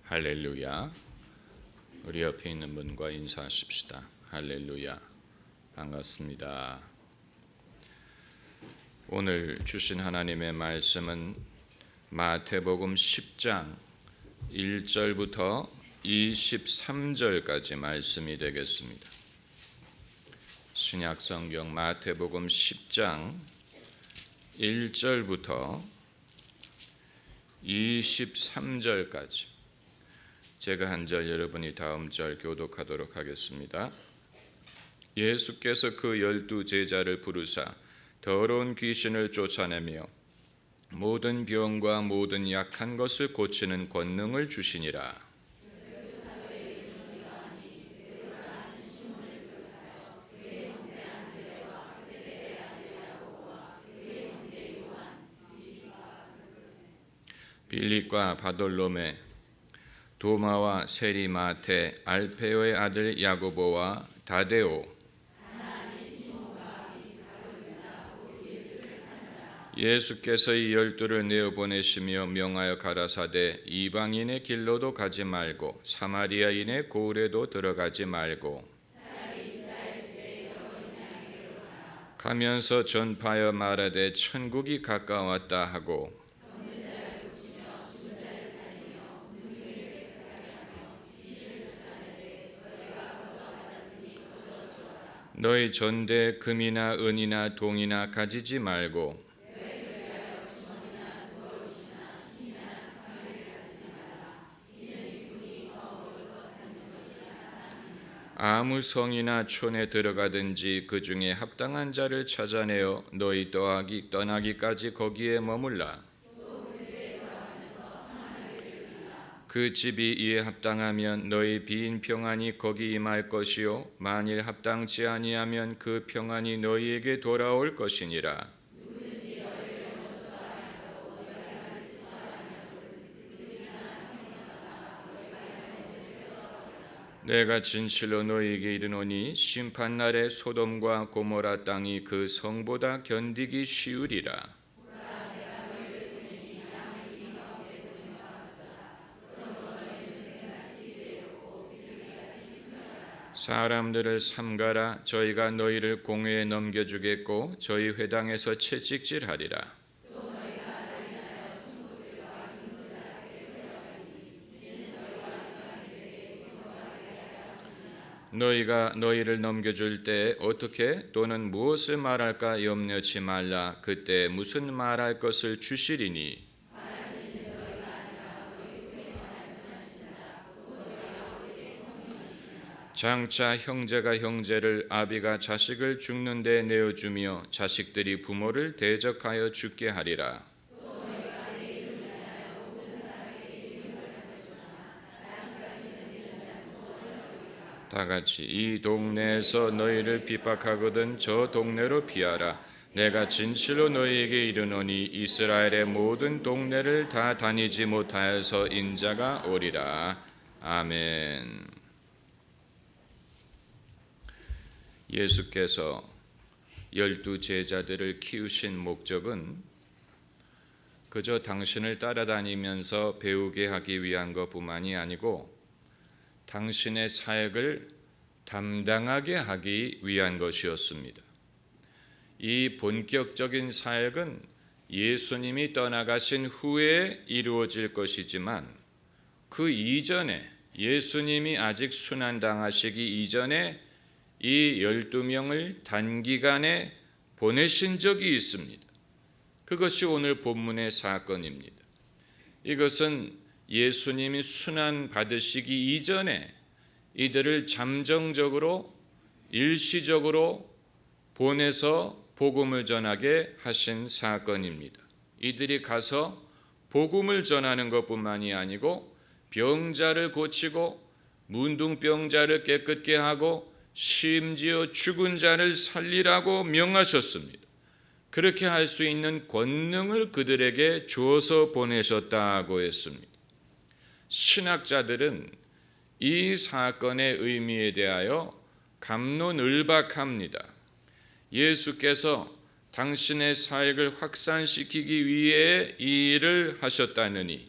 할렐루야. 우리 옆에 있는 분과 인사하십시다. 할렐루야. 반갑습니다. 오늘 주신 하나님의 말씀은 마태복음 10장 1절부터 23절까지 말씀이 되겠습니다. 신약성경 마태복음 10장 1절부터 23절까지 제가 한 절 여러분이 다음 절 교독하도록 하겠습니다. 예수께서 그 12 제자를 부르사 더러운 귀신을 쫓아내며 모든 병과 모든 약한 것을 고치는 권능을 주시니라. 빌립과 바돌로메, 도마와 세리마테, 알페오의 아들 야고보와 다데오, 예수께서 이 12를 내어보내시며 명하여 가라사대 이방인의 길로도 가지 말고 사마리아인의 고을에도 들어가지 말고 가면서 전파하여 말하되 천국이 가까웠다 하고 너희 전대 금이나 은이나 동이나 가지지 말고 아무 성이나 촌에 들어가든지 그 중에 합당한 자를 찾아내어 너희 떠나기까지 거기에 머물라. 그 집이 이에 합당하면 너희 빈 평안이 거기 임할 것이요 만일 합당치 아니하면 그 평안이 너희에게 돌아올 것이니라. 내가 진실로 너희에게 이르노니 심판날에 소돔과 고모라 땅이 그 성보다 견디기 쉬우리라. 사람들을 삼가라. 저희가 너희를 공회에 넘겨주겠고 저희 회당에서 채찍질하리라. 너희가 너희를 넘겨줄 때 어떻게 또는 무엇을 말할까 염려치 말라. 그때 무슨 말할 것을 주시리니 장차 형제가 형제를 아비가 자식을 죽는 데 내어주며 자식들이 부모를 대적하여 죽게 하리라. 다같이 이 동네에서 너희를 핍박하거든 저 동네로 피하라. 내가 진실로 너희에게 이르노니 이스라엘의 모든 동네를 다 다니지 못하여서 인자가 오리라. 아멘. 예수께서 12 제자들을 키우신 목적은 그저 당신을 따라다니면서 배우게 하기 위한 것뿐만이 아니고 당신의 사역을 담당하게 하기 위한 것이었습니다. 이 본격적인 사역은 예수님이 떠나가신 후에 이루어질 것이지만 그 이전에 예수님이 아직 순환당하시기 이전에 이 12명을 단기간에 보내신 적이 있습니다. 그것이 오늘 본문의 사건입니다. 이것은 예수님이 순환 받으시기 이전에 이들을 잠정적으로 일시적으로 보내서 복음을 전하게 하신 사건입니다. 이들이 가서 복음을 전하는 것뿐만이 아니고 병자를 고치고 문둥병자를 깨끗게 하고 심지어 죽은 자를 살리라고 명하셨습니다. 그렇게 할 수 있는 권능을 그들에게 주어서 보내셨다고 했습니다. 신학자들은 이 사건의 의미에 대하여 갑론을박합니다. 예수께서 당신의 사역을 확산시키기 위해 이 일을 하셨다느니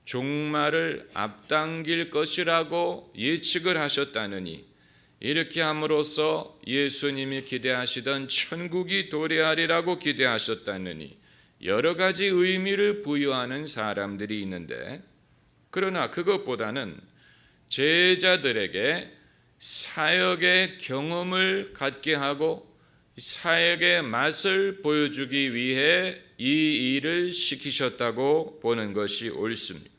종말을 앞당길 것이라고 예측을 하셨다느니 이렇게 함으로써 예수님이 기대하시던 천국이 도래하리라고 기대하셨다느니 여러 가지 의미를 부여하는 사람들이 있는데, 그러나 그것보다는 제자들에게 사역의 경험을 갖게 하고 사역의 맛을 보여주기 위해 이 일을 시키셨다고 보는 것이 옳습니다.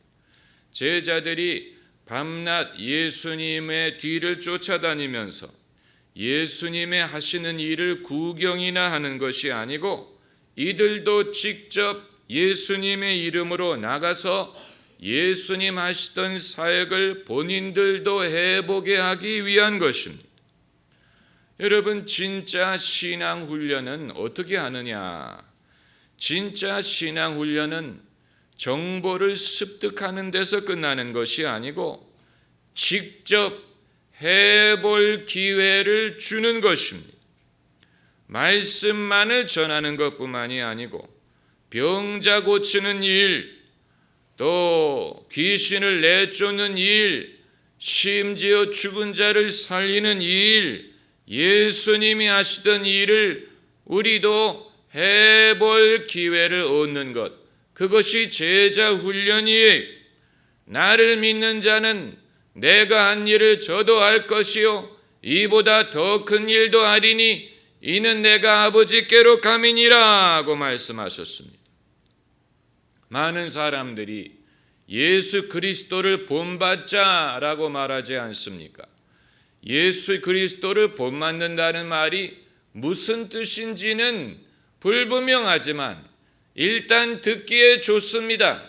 제자들이 밤낮 예수님의 뒤를 쫓아다니면서 예수님의 하시는 일을 구경이나 하는 것이 아니고 이들도 직접 예수님의 이름으로 나가서 예수님 하시던 사역을 본인들도 해보게 하기 위한 것입니다. 여러분, 진짜 신앙 훈련은 어떻게 하느냐? 진짜 신앙 훈련은 정보를 습득하는 데서 끝나는 것이 아니고 직접 해볼 기회를 주는 것입니다. 말씀만을 전하는 것뿐만이 아니고 병자 고치는 일, 또 귀신을 내쫓는 일, 심지어 죽은 자를 살리는 일, 예수님이 하시던 일을 우리도 해볼 기회를 얻는 것, 그것이 제자 훈련이에요. 나를 믿는 자는 내가 한 일을 저도 할 것이요 이보다 더 큰 일도 하리니 이는 내가 아버지께로 감이니라고 말씀하셨습니다. 많은 사람들이 예수 그리스도를 본받자라고 말하지 않습니까? 예수 그리스도를 본받는다는 말이 무슨 뜻인지는 불분명하지만 일단 듣기에 좋습니다.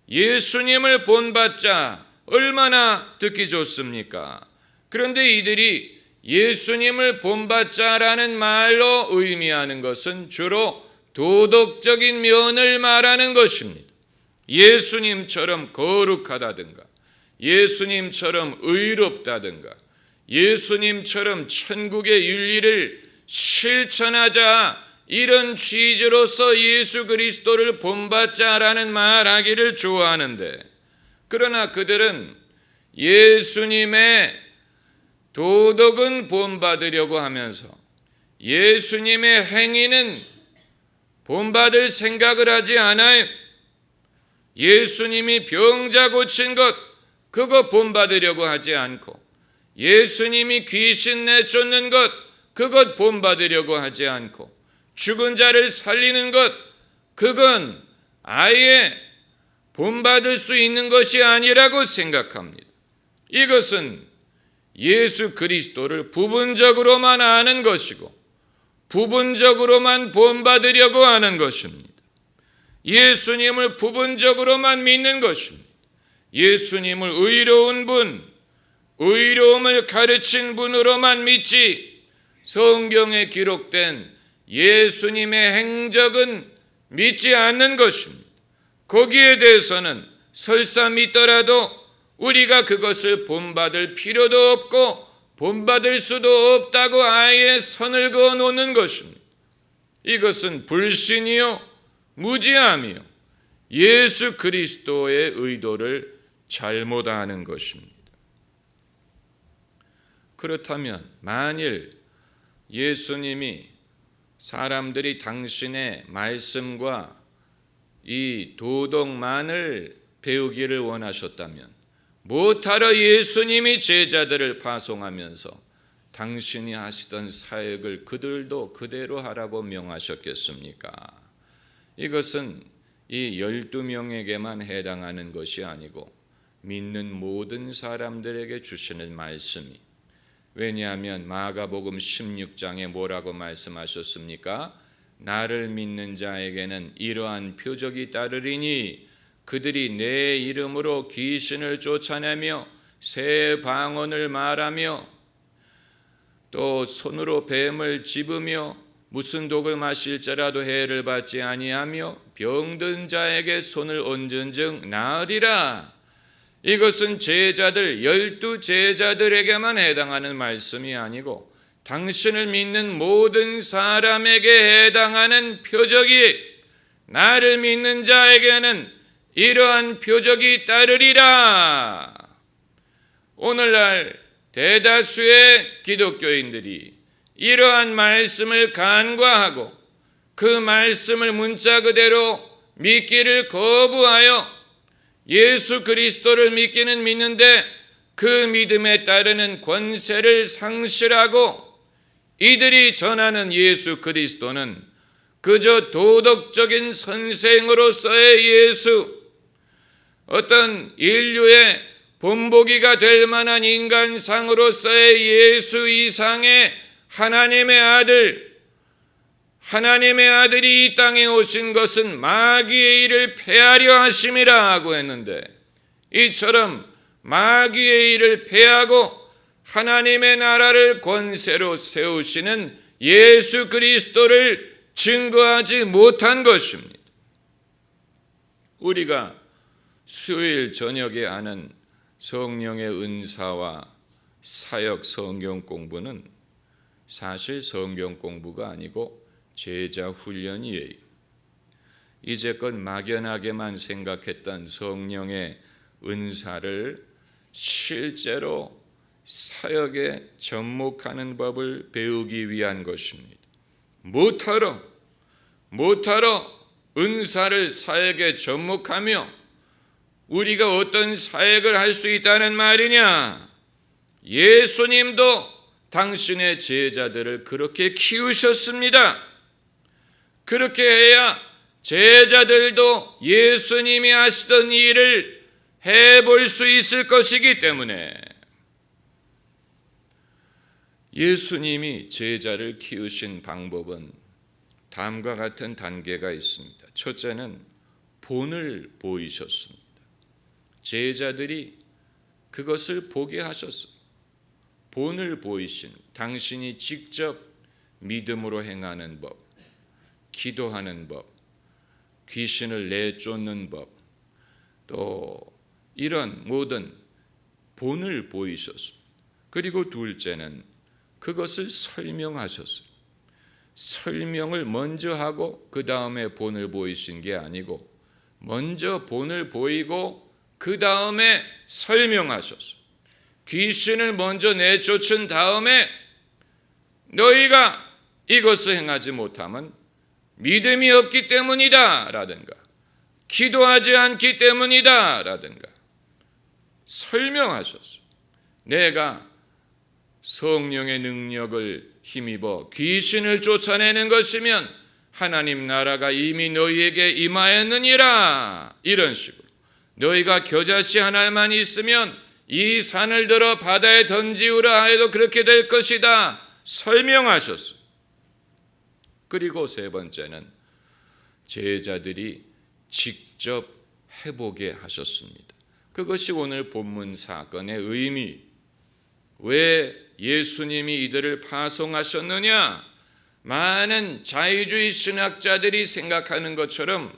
예수님을 본받자, 얼마나 듣기 좋습니까? 그런데 이들이 예수님을 본받자라는 말로 의미하는 것은 주로 도덕적인 면을 말하는 것입니다. 예수님처럼 거룩하다든가, 예수님처럼 의롭다든가, 예수님처럼 천국의 윤리를 실천하자, 이런 취지로서 예수 그리스도를 본받자라는 말하기를 좋아하는데, 그러나 그들은 예수님의 도덕은 본받으려고 하면서 예수님의 행위는 본받을 생각을 하지 않아요. 예수님이 병자 고친 것, 그거 본받으려고 하지 않고, 예수님이 귀신 내쫓는 것, 그것 본받으려고 하지 않고, 죽은 자를 살리는 것, 그건 아예 본받을 수 있는 것이 아니라고 생각합니다. 이것은 예수 그리스도를 부분적으로만 아는 것이고 부분적으로만 본받으려고 하는 것입니다. 예수님을 부분적으로만 믿는 것입니다. 예수님을 의로운 분, 의로움을 가르친 분으로만 믿지 성경에 기록된 예수님의 행적은 믿지 않는 것입니다. 거기에 대해서는 설사 믿더라도 우리가 그것을 본받을 필요도 없고 본받을 수도 없다고 아예 선을 그어 놓는 것입니다. 이것은 불신이요 무지함이요 예수 그리스도의 의도를 잘못 아는 것입니다. 그렇다면 만일 예수님이 사람들이 당신의 말씀과 이 도덕만을 배우기를 원하셨다면 무엇하러 예수님이 제자들을 파송하면서 당신이 하시던 사역을 그들도 그대로 하라고 명하셨겠습니까? 이것은 이 12명에게만 해당하는 것이 아니고 믿는 모든 사람들에게 주시는 말씀이, 왜냐하면 마가복음 16장에 뭐라고 말씀하셨습니까? 나를 믿는 자에게는 이러한 표적이 따르리니 그들이 내 이름으로 귀신을 쫓아내며 새 방언을 말하며 또 손으로 뱀을 집으며 무슨 독을 마실지라도 해를 받지 아니하며 병든 자에게 손을 얹은즉 나으리라. 이것은 제자들 12제자들에게만 해당하는 말씀이 아니고 당신을 믿는 모든 사람에게 해당하는 표적이, 나를 믿는 자에게는 이러한 표적이 따르리라. 오늘날 대다수의 기독교인들이 이러한 말씀을 간과하고 그 말씀을 문자 그대로 믿기를 거부하여 예수 그리스도를 믿는데 그 믿음에 따르는 권세를 상실하고 이들이 전하는 예수 그리스도는 그저 도덕적인 선생으로서의 예수, 어떤 인류의 본보기가 될 만한 인간상으로서의 예수 이상의 하나님의 아들이 이 땅에 오신 것은 마귀의 일을 패하려 하심이라고 했는데, 이처럼 마귀의 일을 패하고 하나님의 나라를 권세로 세우시는 예수 그리스도를 증거하지 못한 것입니다. 우리가 수요일 저녁에 하는 성령의 은사와 사역 성경 공부는 사실 성경 공부가 아니고 제자 훈련이에요. 이제껏 막연하게만 생각했던 성령의 은사를 실제로 사역에 접목하는 법을 배우기 위한 것입니다. 못하러 은사를 사역에 접목하며 우리가 어떤 사역을 할 수 있다는 말이냐? 예수님도 당신의 제자들을 그렇게 키우셨습니다. 그렇게 해야 제자들도 예수님이 하시던 일을 해볼 수 있을 것이기 때문에 예수님이 제자를 키우신 방법은 다음과 같은 단계가 있습니다. 첫째는 본을 보이셨습니다. 제자들이 그것을 보게 하셨어요. 본을 보이신, 당신이 직접 믿음으로 행하는 법, 기도하는 법, 귀신을 내쫓는 법, 또 이런 모든 본을 보이셨습니다. 그리고 둘째는 그것을 설명하셨어요. 설명을 먼저 하고 그 다음에 본을 보이신 게 아니고 먼저 본을 보이고 그 다음에 설명하셨어요. 귀신을 먼저 내쫓은 다음에 너희가 이것을 행하지 못하면 믿음이 없기 때문이다 라든가 기도하지 않기 때문이다 라든가 설명하셨어요. 내가 성령의 능력을 힘입어 귀신을 쫓아내는 것이면 하나님 나라가 이미 너희에게 임하였느니라. 이런 식으로 너희가 겨자씨 하나만 있으면 이 산을 들어 바다에 던지우라 해도 그렇게 될 것이다 설명하셨어요. 그리고 세 번째는 제자들이 직접 해보게 하셨습니다. 그것이 오늘 본문 사건의 의미. 왜 예수님이 이들을 파송하셨느냐? 많은 자유주의 신학자들이 생각하는 것처럼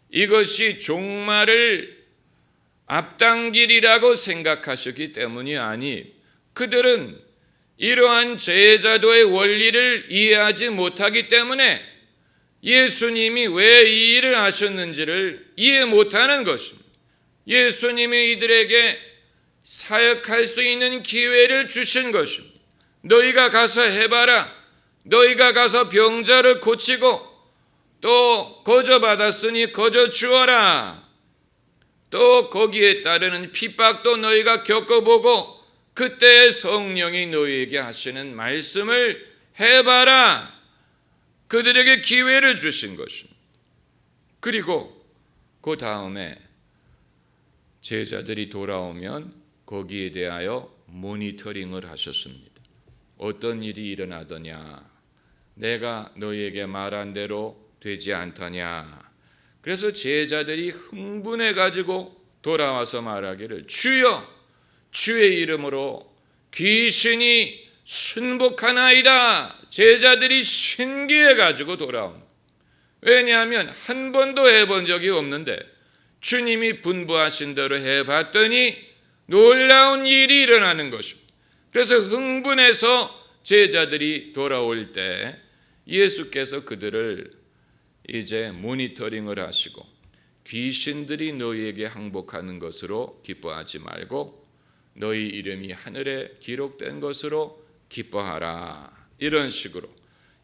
이것이 종말을 앞당길이라고 생각하셨기 때문이 아니, 그들은 이러한 제자도의 원리를 이해하지 못하기 때문에 예수님이 왜 이 일을 하셨는지를 이해 못하는 것입니다. 예수님이 이들에게 사역할 수 있는 기회를 주신 것입니다. 너희가 가서 해봐라. 너희가 가서 병자를 고치고 또 거저 받았으니 거저 주어라. 또 거기에 따르는 핍박도 너희가 겪어보고 그때 성령이 너희에게 하시는 말씀을 해봐라. 그들에게 기회를 주신 것입니다. 그리고 그 다음에 제자들이 돌아오면 거기에 대하여 모니터링을 하셨습니다. 어떤 일이 일어나더냐? 내가 너희에게 말한 대로 되지 않더냐? 그래서 제자들이 흥분해 가지고 돌아와서 말하기를 주여, 주의 이름으로 귀신이 순복하나이다. 제자들이 신기해 가지고 돌아옵니다. 왜냐하면 한 번도 해본 적이 없는데 주님이 분부하신 대로 해봤더니 놀라운 일이 일어나는 것입니다. 그래서 흥분해서 제자들이 돌아올 때 예수께서 그들을 이제 모니터링을 하시고 귀신들이 너희에게 항복하는 것으로 기뻐하지 말고 너희 이름이 하늘에 기록된 것으로 기뻐하라. 이런 식으로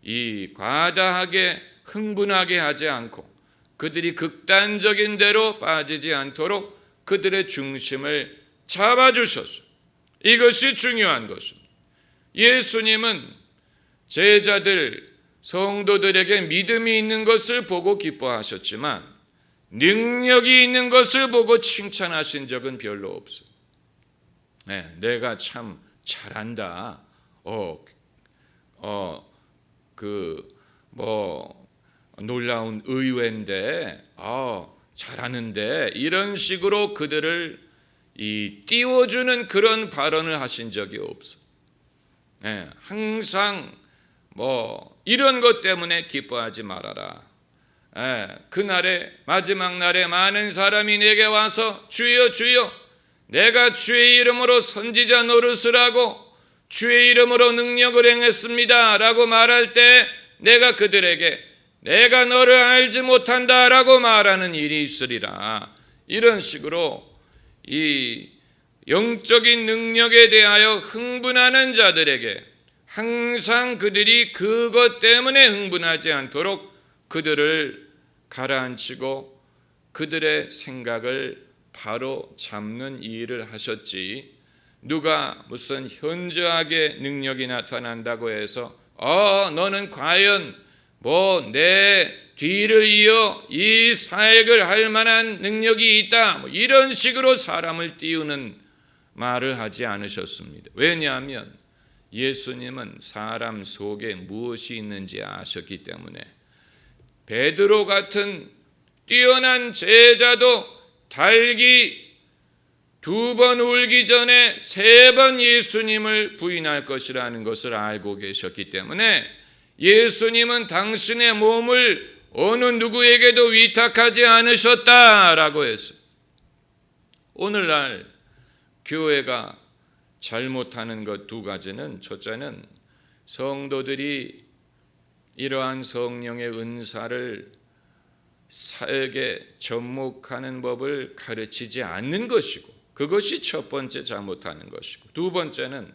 이 과다하게 흥분하게 하지 않고 그들이 극단적인 대로 빠지지 않도록 그들의 중심을 잡아주셨어요. 이것이 중요한 것입니다. 예수님은 제자들, 성도들에게 믿음이 있는 것을 보고 기뻐하셨지만 능력이 있는 것을 보고 칭찬하신 적은 별로 없어요. 내가 참 잘한다. 놀라운 의외인데, 잘하는데, 이런 식으로 그들을 띄워주는 그런 발언을 하신 적이 없어요. 항상 이런 것 때문에 기뻐하지 말아라. 그날에 마지막 날에 많은 사람이 내게 와서 주여 주여 내가 주의 이름으로 선지자 노릇을 하고 주의 이름으로 능력을 행했습니다 라고 말할 때 내가 그들에게 내가 너를 알지 못한다 라고 말하는 일이 있으리라. 이런 식으로 이 영적인 능력에 대하여 흥분하는 자들에게 항상 그들이 그것 때문에 흥분하지 않도록 그들을 가라앉히고 그들의 생각을 바로 잡는 일을 하셨지, 누가 무슨 현저하게 능력이 나타난다고 해서 너는 과연 내 뒤를 이어 이 사역을 할 만한 능력이 있다, 이런 식으로 사람을 띄우는 말을 하지 않으셨습니다. 왜냐하면 예수님은 사람 속에 무엇이 있는지 아셨기 때문에. 베드로 같은 뛰어난 제자도 닭이 2번 울기 전에 3번 예수님을 부인할 것이라는 것을 알고 계셨기 때문에 예수님은 당신의 몸을 어느 누구에게도 위탁하지 않으셨다라고 했어요. 오늘날 교회가 잘못하는 것 2가지는, 첫째는 성도들이 이러한 성령의 은사를 사역에 접목하는 법을 가르치지 않는 것이고, 그것이 첫 번째 잘못하는 것이고, 2번째는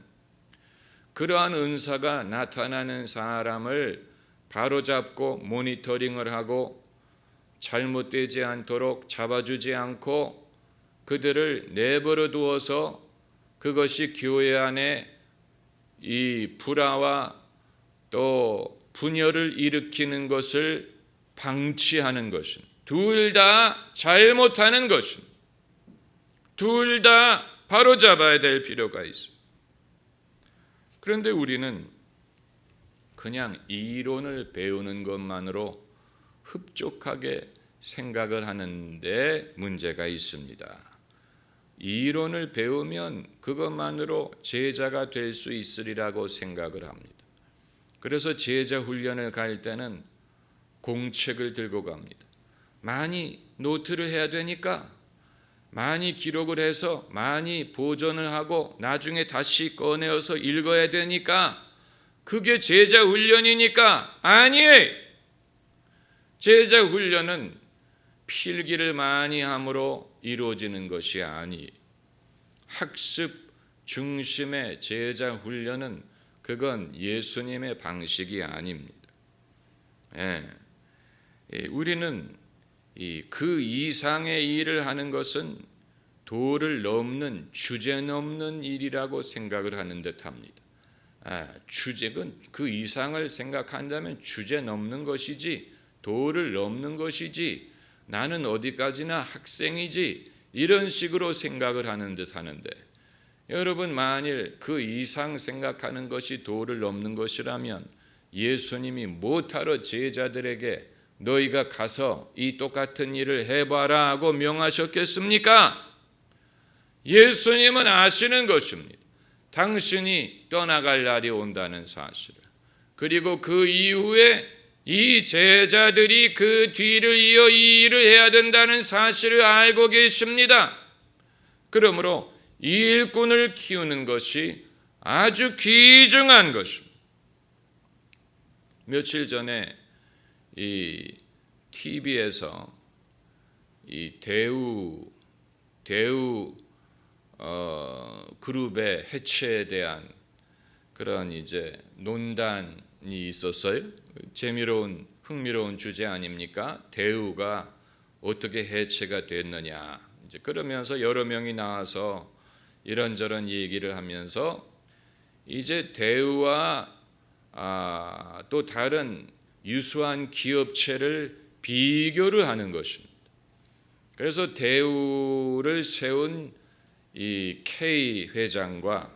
그러한 은사가 나타나는 사람을 바로잡고 모니터링을 하고 잘못되지 않도록 잡아주지 않고 그들을 내버려 두어서 그것이 교회 안에 이 불화와 또 분열을 일으키는 것을 방치하는 것은, 둘 다 잘못하는 것은, 둘 다 바로잡아야 될 필요가 있습니다. 그런데 우리는 그냥 이론을 배우는 것만으로 흡족하게 생각을 하는데 문제가 있습니다. 이론을 배우면 그것만으로 제자가 될 수 있으리라고 생각을 합니다. 그래서 제자 훈련을 갈 때는 공책을 들고 갑니다. 많이 노트를 해야 되니까 많이 기록을 해서 많이 보존을 하고 나중에 다시 꺼내어서 읽어야 되니까 그게 제자 훈련이니까. 아니에요. 제자 훈련은 필기를 많이 함으로 이루어지는 것이 아니에요. 학습 중심의 제자 훈련은 그건 예수님의 방식이 아닙니다. 우리는 그 이상의 일을 하는 것은 도를 넘는, 주제 넘는 일이라고 생각을 하는 듯합니다. 주제는 그 이상을 생각한다면 주제 넘는 것이지, 도를 넘는 것이지, 나는 어디까지나 학생이지, 이런 식으로 생각을 하는 듯 하는데, 여러분 만일 그 이상 생각하는 것이 도를 넘는 것이라면 예수님이 못하러 제자들에게 너희가 가서 이 똑같은 일을 해봐라 하고 명하셨겠습니까? 예수님은 아시는 것입니다. 당신이 떠나갈 날이 온다는 사실을. 그리고 그 이후에 이 제자들이 그 뒤를 이어 이 일을 해야 된다는 사실을 알고 계십니다. 그러므로 이 일꾼을 키우는 것이 아주 귀중한 것입니다. 며칠 전에 이 TV에서 이 대우 그룹의 해체에 대한 그런 이제 논단이 있었어요. 흥미로운 주제 아닙니까? 대우가 어떻게 해체가 됐느냐. 이제 그러면서 여러 명이 나와서 이런저런 얘기를 하면서 이제 대우와 또 다른 유수한 기업체를 비교를 하는 것입니다. 그래서 대우를 세운 이 K 회장과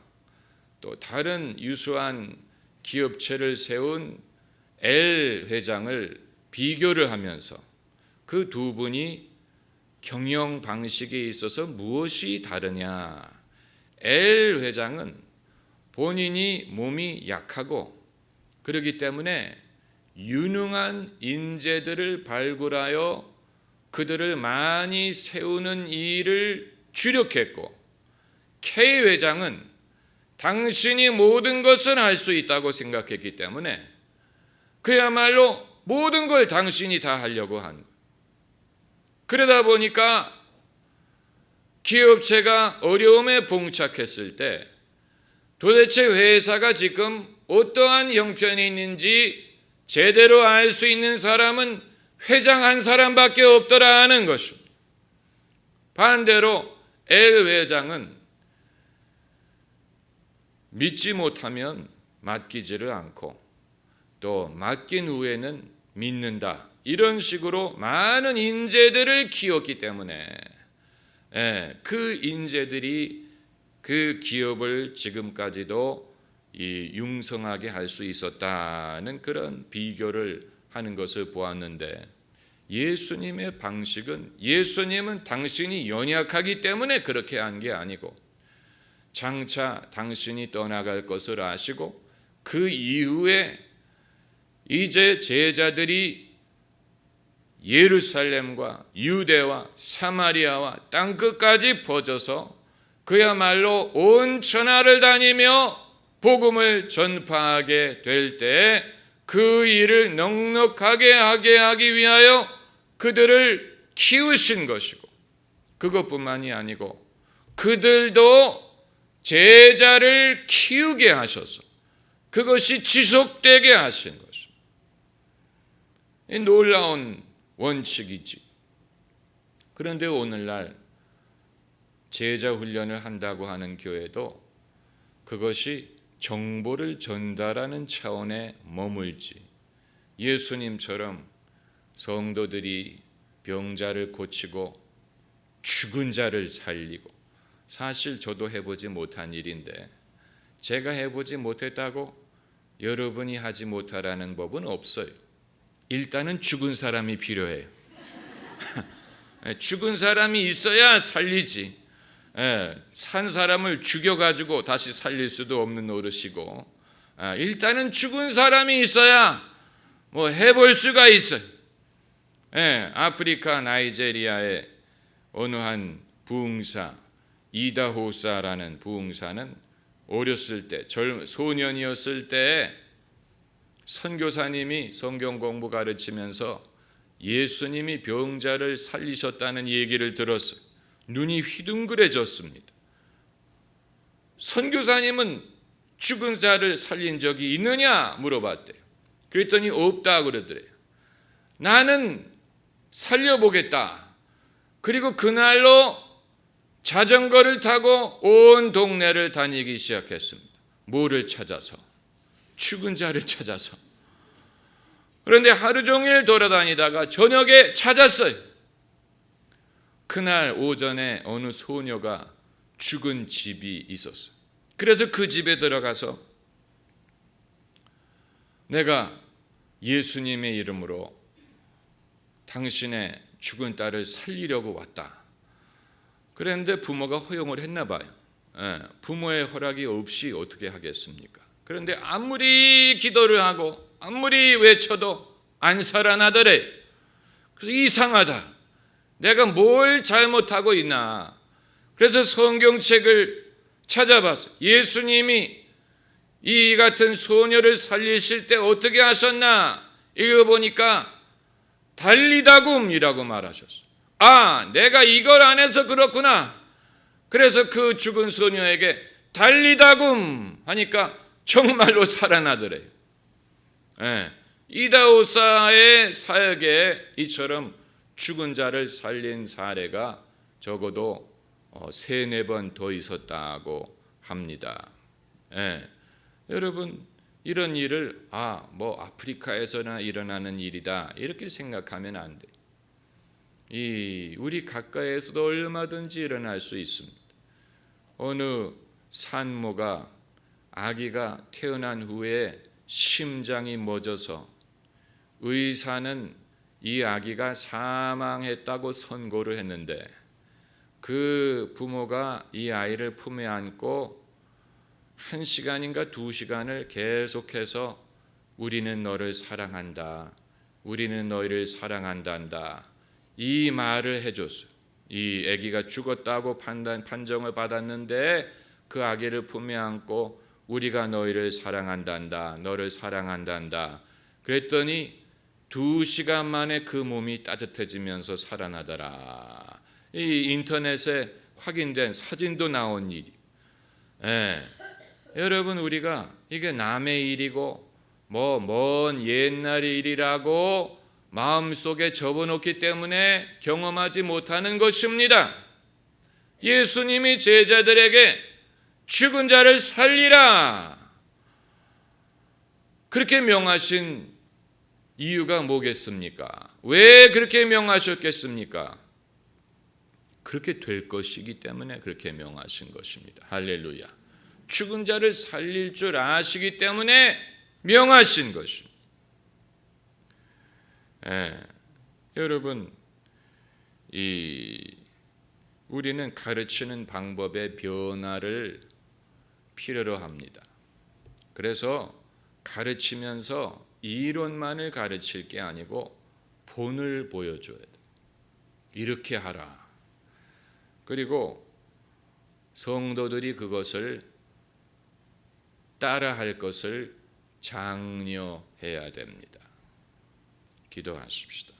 또 다른 유수한 기업체를 세운 L 회장을 비교를 하면서 그 두 분이 경영 방식에 있어서 무엇이 다르냐. L 회장은 본인이 몸이 약하고 그렇기 때문에 유능한 인재들을 발굴하여 그들을 많이 세우는 일을 주력했고, K 회장은 당신이 모든 것을 할 수 있다고 생각했기 때문에 그야말로 모든 걸 당신이 다 하려고 한 거예요. 그러다 보니까 기업체가 어려움에 봉착했을 때 도대체 회사가 지금 어떠한 형편이 있는지 제대로 알 수 있는 사람은 회장 한 사람밖에 없더라는 것입니다. 반대로 L 회장은 믿지 못하면 맡기지를 않고 또 맡긴 후에는 믿는다. 이런 식으로 많은 인재들을 키웠기 때문에 그 인재들이 그 기업을 지금까지도 융성하게 할 수 있었다는 그런 비교를 하는 것을 보았는데, 예수님의 방식은, 예수님은 당신이 연약하기 때문에 그렇게 한 게 아니고 장차 당신이 떠나갈 것을 아시고 그 이후에 이제 제자들이 예루살렘과 유대와 사마리아와 땅끝까지 퍼져서 그야말로 온 천하를 다니며 복음을 전파하게 될 때 그 일을 넉넉하게 하게 하기 위하여 그들을 키우신 것이고, 그것뿐만이 아니고 그들도 제자를 키우게 하셔서 그것이 지속되게 하신 것입니다. 이 놀라운 원칙이지. 그런데 오늘날 제자 훈련을 한다고 하는 교회도 그것이 정보를 전달하는 차원에 머물지, 예수님처럼 성도들이 병자를 고치고 죽은 자를 살리고, 사실 저도 해보지 못한 일인데 제가 해보지 못했다고 여러분이 하지 못하라는 법은 없어요. 일단은 죽은 사람이 필요해요. 죽은 사람이 있어야 살리지. 산 사람을 죽여가지고 다시 살릴 수도 없는 노릇이고, 일단은 죽은 사람이 있어야 뭐 해볼 수가 있어요. 아프리카 나이제리아의 어느 한 부흥사, 이다호사라는 부흥사는 어렸을 때, 소년이었을 때 선교사님이 성경 공부 가르치면서 예수님이 병자를 살리셨다는 얘기를 들었어요. 눈이 휘둥그레졌습니다. 선교사님은 죽은 자를 살린 적이 있느냐 물어봤대요. 그랬더니 없다 그러더래요. 나는 살려보겠다. 그리고 그날로 자전거를 타고 온 동네를 다니기 시작했습니다. 뭐를 찾아서? 죽은 자를 찾아서. 그런데 하루 종일 돌아다니다가 저녁에 찾았어요. 그날 오전에 어느 소녀가 죽은 집이 있었어요. 그래서 그 집에 들어가서 내가 예수님의 이름으로 당신의 죽은 딸을 살리려고 왔다. 그런데 부모가 허용을 했나 봐요. 부모의 허락이 없이 어떻게 하겠습니까? 그런데 아무리 기도를 하고 아무리 외쳐도 안 살아나더래. 그래서 이상하다. 내가 뭘 잘못하고 있나. 그래서 성경책을 찾아봤어요. 예수님이 이 같은 소녀를 살리실 때 어떻게 하셨나 읽어보니까 달리다굼이라고 말하셨어요. 아, 내가 이걸 안 해서 그렇구나. 그래서 그 죽은 소녀에게 달리다굼 하니까 정말로 살아나더래요. 예, 이다호사의 사역에 이처럼 죽은 자를 살린 사례가 적어도 3-4번 더 있었다고 합니다. 예, 여러분 이런 일을 뭐 아프리카에서나 일어나는 일이다 이렇게 생각하면 안 돼. 우리 가까이에서도 얼마든지 일어날 수 있습니다. 어느 산모가 아기가 태어난 후에 심장이 멎어서 의사는 이 아기가 사망했다고 선고를 했는데 그 부모가 이 아이를 품에 안고 1시간인가 2시간을 계속해서 우리는 너를 사랑한다. 우리는 너희를 사랑한단다. 이 말을 해줬어요. 이 아기가 죽었다고 판정을 받았는데 그 아기를 품에 안고 우리가 너희를 사랑한단다. 너를 사랑한단다. 그랬더니 2시간 만에 그 몸이 따뜻해지면서 살아나더라. 이 인터넷에 확인된 사진도 나온 일이. 여러분 우리가 이게 남의 일이고 먼 옛날의 일이라고 마음속에 접어놓기 때문에 경험하지 못하는 것입니다. 예수님이 제자들에게 죽은 자를 살리라 그렇게 명하신 이유가 뭐겠습니까? 왜 그렇게 명하셨겠습니까? 그렇게 될 것이기 때문에 그렇게 명하신 것입니다. 할렐루야. 죽은 자를 살릴 줄 아시기 때문에 명하신 것입니다. 여러분, 우리는 가르치는 방법의 변화를 필요로 합니다. 그래서 가르치면서 이론만을 가르칠 게 아니고 본을 보여줘야 돼. 이렇게 하라. 그리고 성도들이 그것을 따라할 것을 장려해야 됩니다. 기도하십시다.